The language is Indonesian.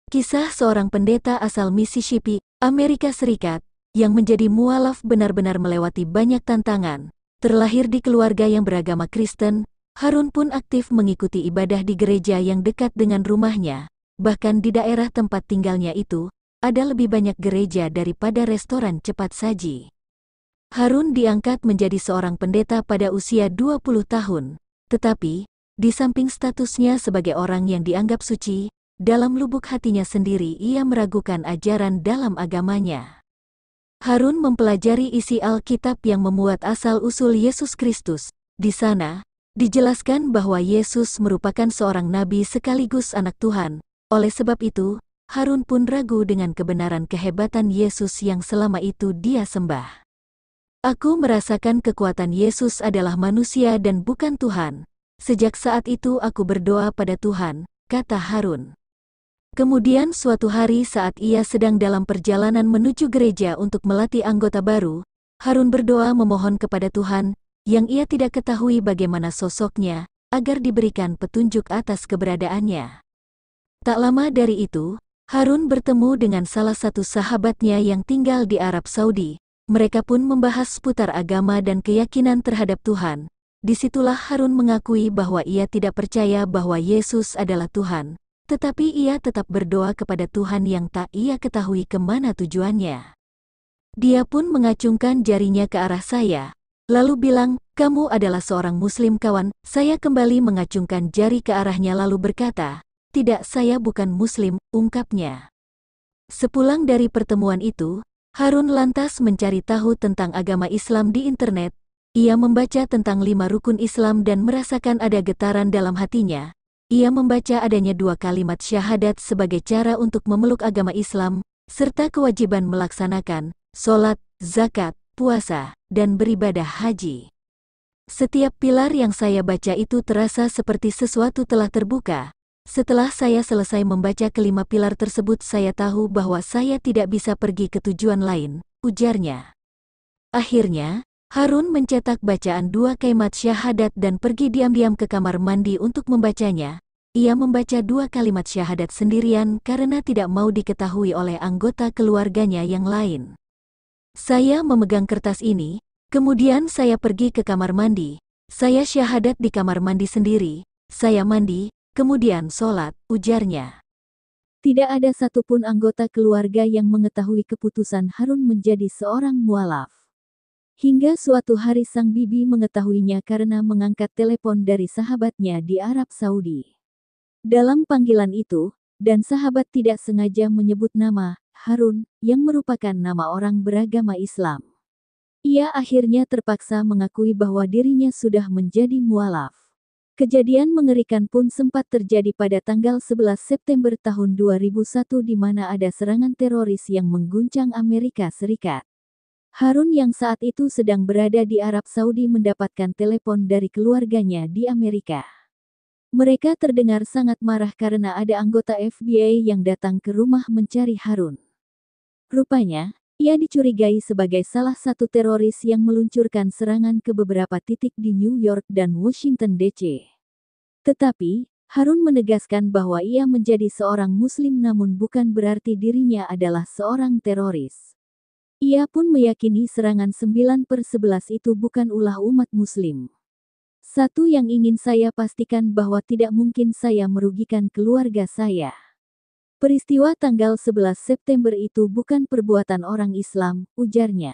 Kisah seorang pendeta asal Mississippi, Amerika Serikat, yang menjadi mualaf benar-benar melewati banyak tantangan. Terlahir di keluarga yang beragama Kristen, Harun pun aktif mengikuti ibadah di gereja yang dekat dengan rumahnya. Bahkan di daerah tempat tinggalnya itu, ada lebih banyak gereja daripada restoran cepat saji. Harun diangkat menjadi seorang pendeta pada usia 20 tahun. Tetapi, di samping statusnya sebagai orang yang dianggap suci, dalam lubuk hatinya sendiri ia meragukan ajaran dalam agamanya. Harun mempelajari isi Alkitab yang memuat asal-usul Yesus Kristus. Di sana, dijelaskan bahwa Yesus merupakan seorang nabi sekaligus anak Tuhan. Oleh sebab itu, Harun pun ragu dengan kebenaran kehebatan Yesus yang selama itu dia sembah. Aku merasakan kekuatan Yesus adalah manusia dan bukan Tuhan. Sejak saat itu aku berdoa pada Tuhan, kata Harun. Kemudian suatu hari saat ia sedang dalam perjalanan menuju gereja untuk melatih anggota baru, Harun berdoa memohon kepada Tuhan, yang ia tidak ketahui bagaimana sosoknya, agar diberikan petunjuk atas keberadaannya. Tak lama dari itu, Harun bertemu dengan salah satu sahabatnya yang tinggal di Arab Saudi. Mereka pun membahas seputar agama dan keyakinan terhadap Tuhan. Disitulah Harun mengakui bahwa ia tidak percaya bahwa Yesus adalah Tuhan. Tetapi ia tetap berdoa kepada Tuhan yang tak ia ketahui kemana tujuannya. Dia pun mengacungkan jarinya ke arah saya, lalu bilang, "Kamu adalah seorang Muslim kawan." Saya kembali mengacungkan jari ke arahnya lalu berkata, "Tidak, saya bukan Muslim," ungkapnya. Sepulang dari pertemuan itu, Harun lantas mencari tahu tentang agama Islam di internet. Ia membaca tentang 5 rukun Islam dan merasakan ada getaran dalam hatinya. Ia membaca adanya 2 kalimat syahadat sebagai cara untuk memeluk agama Islam, serta kewajiban melaksanakan sholat, zakat, puasa, dan beribadah haji. Setiap pilar yang saya baca itu terasa seperti sesuatu telah terbuka. Setelah saya selesai membaca kelima pilar tersebut, saya tahu bahwa saya tidak bisa pergi ke tujuan lain, ujarnya. Akhirnya, Harun mencetak bacaan 2 kalimat syahadat dan pergi diam-diam ke kamar mandi untuk membacanya. Ia membaca 2 kalimat syahadat sendirian karena tidak mau diketahui oleh anggota keluarganya yang lain. Saya memegang kertas ini, kemudian saya pergi ke kamar mandi. Saya syahadat di kamar mandi sendiri. Saya mandi, kemudian sholat, ujarnya. Tidak ada satupun anggota keluarga yang mengetahui keputusan Harun menjadi seorang mualaf. Hingga suatu hari sang bibi mengetahuinya karena mengangkat telepon dari sahabatnya di Arab Saudi. Dalam panggilan itu, dan sahabat tidak sengaja menyebut nama Harun, yang merupakan nama orang beragama Islam. Ia akhirnya terpaksa mengakui bahwa dirinya sudah menjadi mualaf. Kejadian mengerikan pun sempat terjadi pada tanggal 11 September tahun 2001 di mana ada serangan teroris yang mengguncang Amerika Serikat. Harun yang saat itu sedang berada di Arab Saudi mendapatkan telepon dari keluarganya di Amerika. Mereka terdengar sangat marah karena ada anggota FBI yang datang ke rumah mencari Harun. Rupanya, ia dicurigai sebagai salah satu teroris yang meluncurkan serangan ke beberapa titik di New York dan Washington DC. Tetapi, Harun menegaskan bahwa ia menjadi seorang Muslim namun bukan berarti dirinya adalah seorang teroris. Ia pun meyakini serangan 9/11 itu bukan ulah umat Muslim. Satu yang ingin saya pastikan bahwa tidak mungkin saya merugikan keluarga saya. Peristiwa tanggal 11 September itu bukan perbuatan orang Islam, ujarnya.